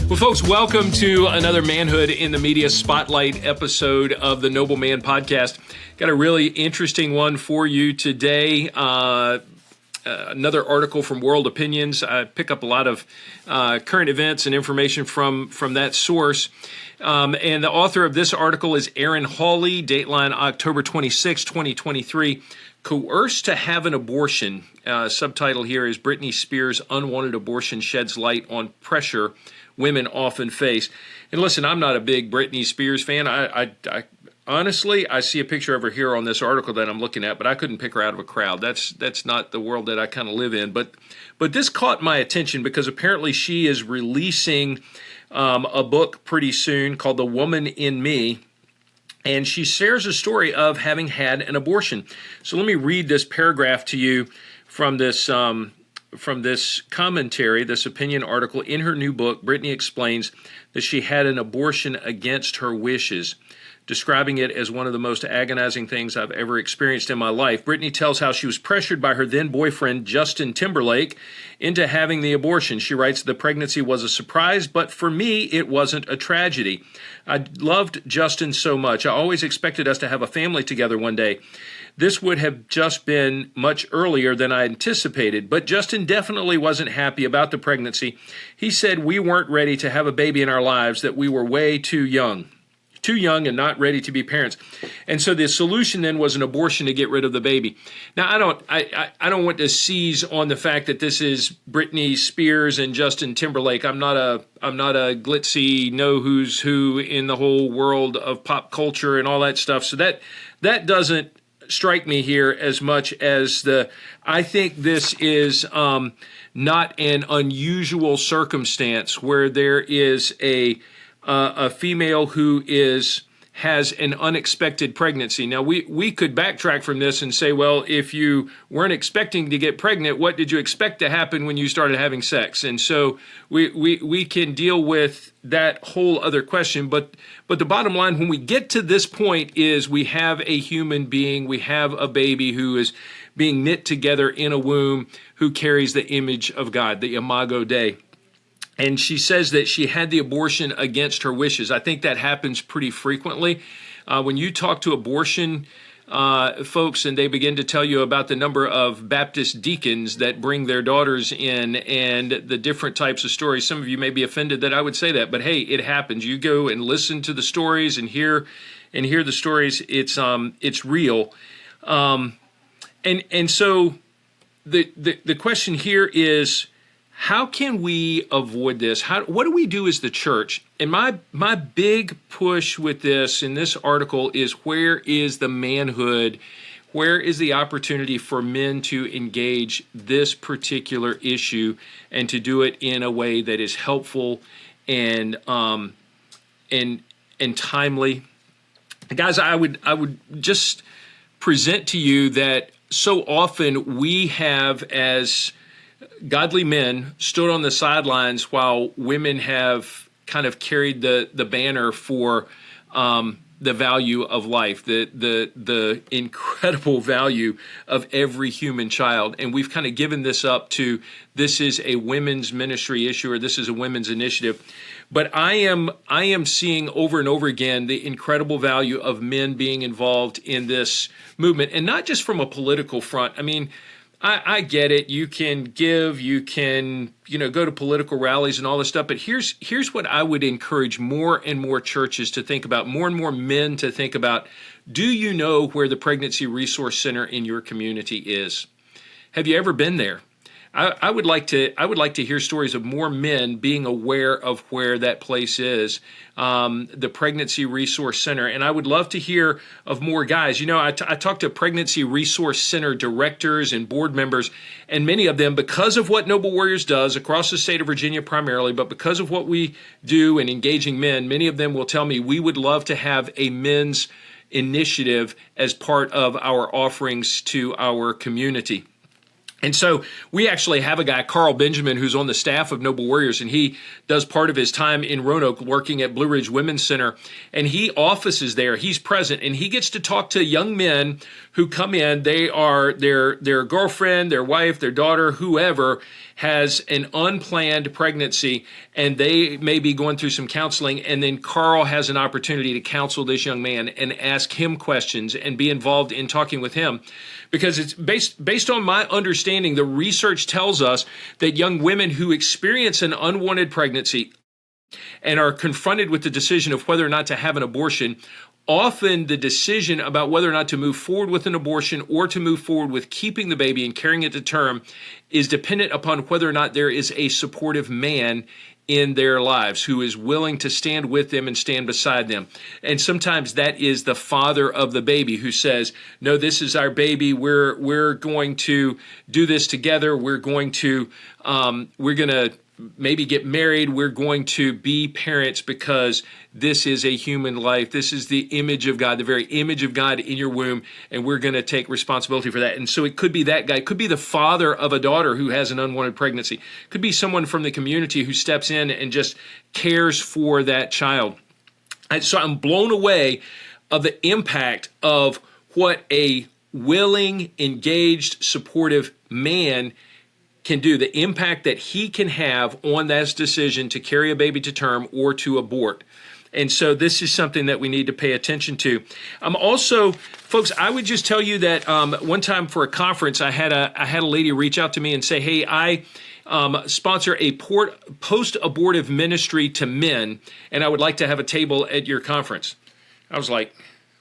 Well, folks, welcome to another Manhood in the Media Spotlight episode of the Noble Man Podcast. Got a really interesting one for you today. Another article from World Opinions. I pick up a lot of current events and information from that source. And the author of this article is Aaron Hawley, dateline October 26, 2023. Coerced to have an abortion. Subtitle here is Britney Spears' Unwanted Abortion Sheds Light on Pressure Women Often Face. And listen, I'm not a big Britney Spears fan. I honestly, I see a picture of her here on this article that I'm looking at, but I couldn't pick her out of a crowd. That's not the world that I kind of live in. But this caught my attention because apparently she is releasing a book pretty soon called The Woman in Me. And she shares a story of having had an abortion. So let me read this paragraph to you from this commentary, this opinion article. In her new book, Britney explains that she had an abortion against her wishes, describing it as one of the most agonizing things I've ever experienced in my life. Britney tells how she was pressured by her then-boyfriend, Justin Timberlake, into having the abortion. She writes, "The pregnancy was a surprise, but for me, it wasn't a tragedy. I loved Justin so much. I always expected us to have a family together one day. This would have just been much earlier than I anticipated, but Justin definitely wasn't happy about the pregnancy. He said we weren't ready to have a baby in our lives, that we were way too young and not ready to be parents. And so the solution then was an abortion to get rid of the baby." Now, I don't want to seize on the fact that this is Britney Spears and Justin Timberlake. I'm not a glitzy know who's who in the whole world of pop culture and all that stuff. So that doesn't strike me here as much as I think this is not an unusual circumstance where there is a female who has an unexpected pregnancy. Now, we could backtrack from this and say, well, if you weren't expecting to get pregnant, what did you expect to happen when you started having sex? And so we can deal with that whole other question. But the bottom line, when we get to this point, is we have a human being, we have a baby who is being knit together in a womb, who carries the image of God, the Imago Dei. And she says that she had the abortion against her wishes. I think that happens pretty frequently. When you talk to abortion folks and they begin to tell you about the number of Baptist deacons that bring their daughters in and the different types of stories, some of you may be offended that I would say that, but hey, it happens. You go and listen to the stories and hear the stories. It's real. And so the question here is, how can we avoid this? What do we do as the church? And my big push with this in this article is, where is the manhood? Where is the opportunity for men to engage this particular issue and to do it in a way that is helpful and timely? Guys, I would just present to you that so often we have, as godly men, stood on the sidelines while women have kind of carried the banner for the value of life, the incredible value of every human child. And we've kind of given this up to, this is a women's ministry issue, or this is a women's initiative. But I am seeing over and over again the incredible value of men being involved in this movement, and not just from a political front. I mean, I get it. You can give, you can, go to political rallies and all this stuff. But here's what I would encourage more and more churches to think about, more and more men to think about. Do you know where the Pregnancy Resource Center in your community is? Have you ever been there? I would like to hear stories of more men being aware of where that place is, the Pregnancy Resource Center. And I would love to hear of more guys. I talked to Pregnancy Resource Center directors and board members, and many of them, because of what Noble Warriors does across the state of Virginia primarily, but because of what we do in engaging men, many of them will tell me, we would love to have a men's initiative as part of our offerings to our community. And so we actually have a guy, Carl Benjamin, who's on the staff of Noble Warriors, and he does part of his time in Roanoke working at Blue Ridge Women's Center, and he offices there. He's present, and he gets to talk to young men who come in. They are their girlfriend, their wife, their daughter, whoever has an unplanned pregnancy, and they may be going through some counseling, and then Carl has an opportunity to counsel this young man and ask him questions and be involved in talking with him. Because it's based on my understanding, the research tells us that young women who experience an unwanted pregnancy and are confronted with the decision of whether or not to have an abortion, often the decision about whether or not to move forward with an abortion or to move forward with keeping the baby and carrying it to term is dependent upon whether or not there is a supportive man in their lives who is willing to stand with them and stand beside them. And sometimes that is the father of the baby who says, no, this is our baby. We're going to do this together. We're going to maybe get married. We're going to be parents because this is a human life. This is the image of God, the very image of God in your womb, and we're going to take responsibility for that. And so it could be that guy. It could be the father of a daughter who has an unwanted pregnancy. It could be someone from the community who steps in and just cares for that child. And so I'm blown away of the impact of what a willing, engaged, supportive man can do, the impact that he can have on that decision to carry a baby to term or to abort. And so this is something that we need to pay attention to. Also, folks, I would just tell you that one time for a conference, I had a lady reach out to me and say, hey, I sponsor a post-abortive ministry to men, and I would like to have a table at your conference. I was like,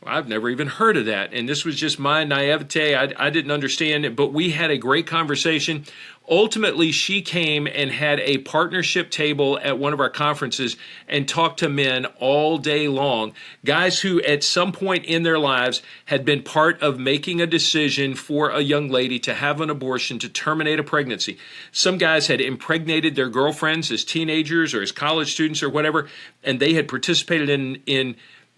I've never even heard of that. And this was just my naivete. I didn't understand it, but we had a great conversation. Ultimately, she came and had a partnership table at one of our conferences and talked to men all day long, guys who at some point in their lives had been part of making a decision for a young lady to have an abortion, to terminate a pregnancy. Some guys had impregnated their girlfriends as teenagers or as college students or whatever, and they had participated in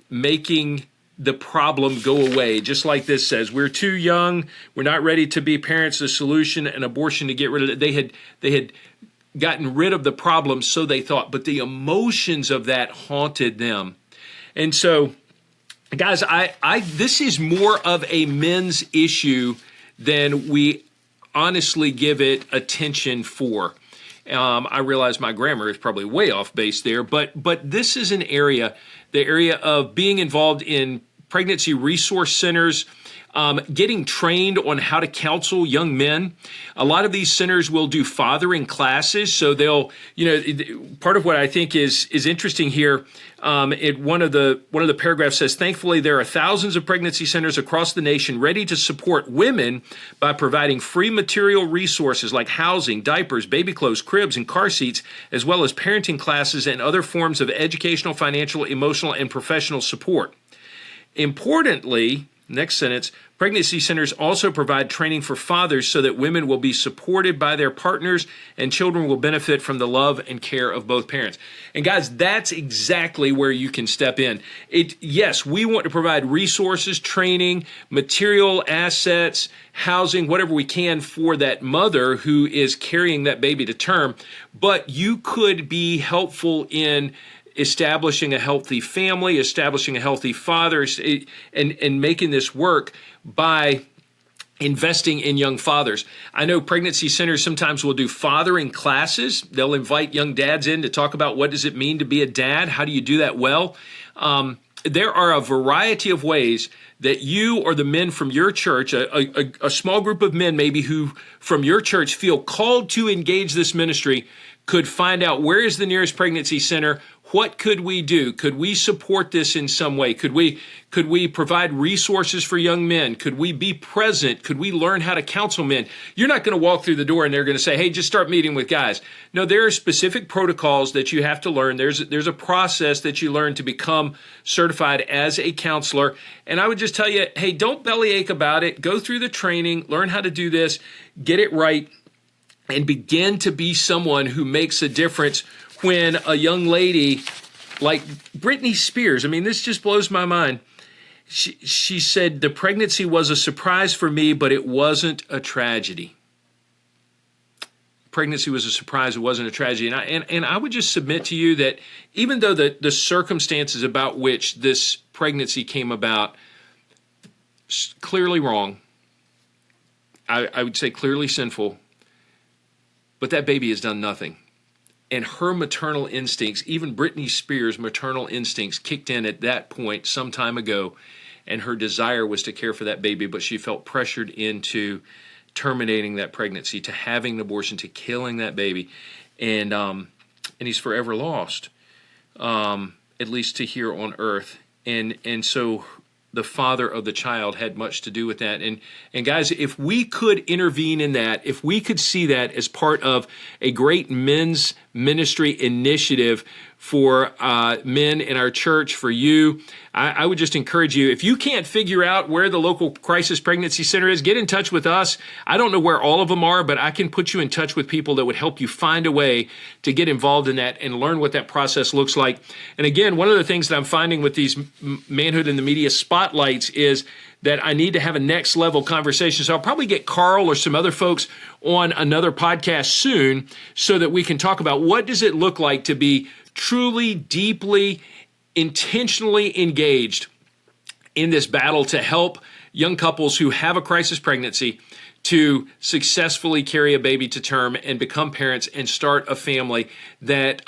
making the problem go away. Just like this says, we're too young, we're not ready to be parents, the solution, an abortion to get rid of it. They had gotten rid of the problem, so they thought, but the emotions of that haunted them. And so, guys, this is more of a men's issue than we honestly give it attention for. I realize my grammar is probably way off base there, but this is an area, the area of being involved in pregnancy resource centers, getting trained on how to counsel young men. A lot of these centers will do fathering classes, so they'll, part of what I think is interesting here. One of the paragraphs says, thankfully, there are thousands of pregnancy centers across the nation ready to support women by providing free material resources like housing, diapers, baby clothes, cribs, and car seats, as well as parenting classes and other forms of educational, financial, emotional, and professional support. Importantly, next sentence, pregnancy centers also provide training for fathers so that women will be supported by their partners and children will benefit from the love and care of both parents. And guys, that's exactly where you can step in. Yes, we want to provide resources, training, material, assets, housing, whatever we can for that mother who is carrying that baby to term, but you could be helpful in establishing a healthy family, establishing a healthy father, and making this work by investing in young fathers. I know pregnancy centers sometimes will do fathering classes. They'll invite young dads in to talk about what does it mean to be a dad? How do you do that well? There are a variety of ways that you or the men from your church, a small group of men maybe who from your church feel called to engage this ministry, could find out where is the nearest pregnancy center. What could we do? Could we support this in some way? Could we provide resources for young men? Could we be present? Could we learn how to counsel men? You're not going to walk through the door and they're going to say, hey, just start meeting with guys. No, there are specific protocols that you have to learn. There's a process that you learn to become certified as a counselor. And I would just tell you, hey, don't bellyache about it. Go through the training, learn how to do this, get it right, and begin to be someone who makes a difference when a young lady like Britney Spears, I mean, this just blows my mind. She said, the pregnancy was a surprise for me, but it wasn't a tragedy. pregnancy was a surprise. It wasn't a tragedy. And I would just submit to you that even though the circumstances about which this pregnancy came about clearly wrong, I would say clearly sinful, but that baby has done nothing. And her maternal instincts, even Britney Spears' maternal instincts, kicked in at that point some time ago, and her desire was to care for that baby, but she felt pressured into terminating that pregnancy, to having an abortion, to killing that baby, and he's forever lost, at least to here on earth. And so the father of the child had much to do with that. And guys, if we could intervene in that, if we could see that as part of a great men's ministry initiative for men in our church, for you, I would just encourage you, if you can't figure out where the local crisis pregnancy center is, get in touch with us. I don't know where all of them are, but I can put you in touch with people that would help you find a way to get involved in that and learn what that process looks like. And again, one of the things that I'm finding with these Manhood in the Media spotlights is that I need to have a next level conversation. So I'll probably get Carl or some other folks on another podcast soon so that we can talk about what does it look like to be truly, deeply, intentionally engaged in this battle to help young couples who have a crisis pregnancy to successfully carry a baby to term and become parents and start a family that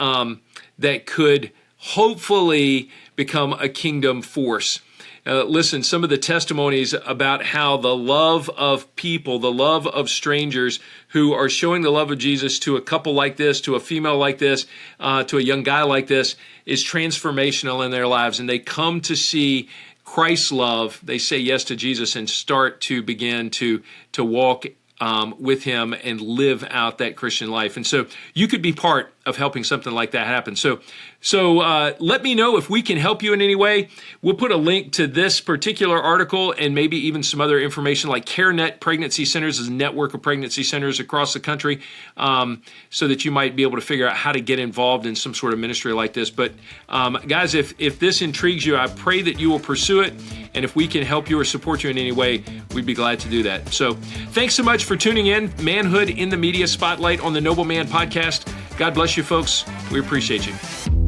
that could hopefully become a kingdom force. Listen, some of the testimonies about how the love of people, the love of strangers who are showing the love of Jesus to a couple like this, to a female like this, to a young guy like this, is transformational in their lives. And they come to see Christ's love. They say yes to Jesus and start to begin to walk with him and live out that Christian life. And so you could be part of helping something like that happen. So let me know if we can help you in any way. We'll put a link to this particular article and maybe even some other information like CareNet Pregnancy Centers is a network of pregnancy centers across the country, so that you might be able to figure out how to get involved in some sort of ministry like this. But guys, if this intrigues you, I pray that you will pursue it. And if we can help you or support you in any way, we'd be glad to do that. So thanks so much for tuning in. Manhood in the Media Spotlight on the Noble Man Podcast. God bless you, folks. We appreciate you.